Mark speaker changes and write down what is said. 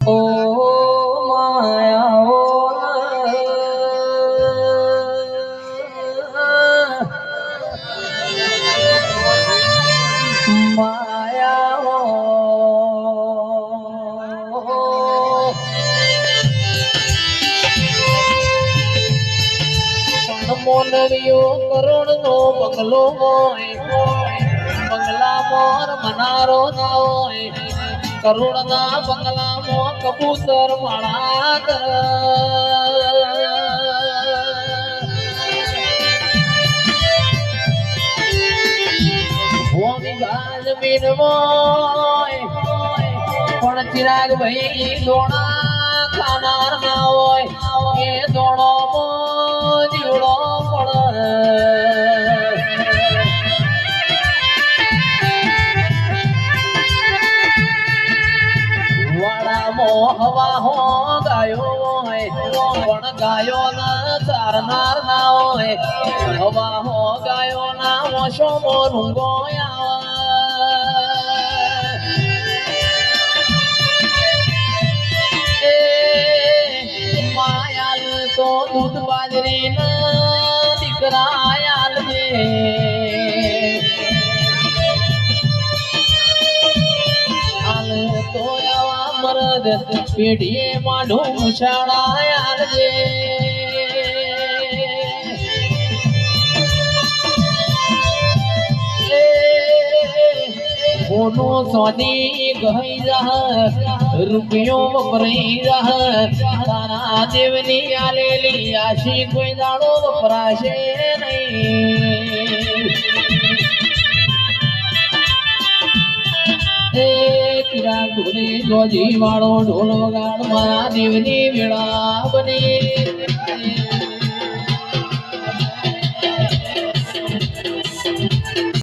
Speaker 1: ઓ માયા માયા મોનવીઓ કરોડ નો બંગલો હોય બંગલા મોર મનારો ના હોય કરોડ ના બંગલામાં કબૂતર માળા જમીન પણ ચિરાગ ભાઈ દોણા ખાનાર ના હોય એ દોણો જીવડો પડે હવા હો ગાયો પણ ગાયો ના ચારનાર ના હોય હવા હો ગાયો ના વશો મોરું ગોયા માયાલ તો દૂધ બાજરી ના દીકરા યાલ છે તો મરદ પેઢીએ માઢું શાળા કોનો સોની ગઈ રહ રૂપિયો વપરાઈ રહ તારા દેવની આલેલી આશી કોઈ દાડો વપરાશે નહીં ઢોલે ગોજી વાળો ઢોલ વગાડ મારા દેવની વેળા બને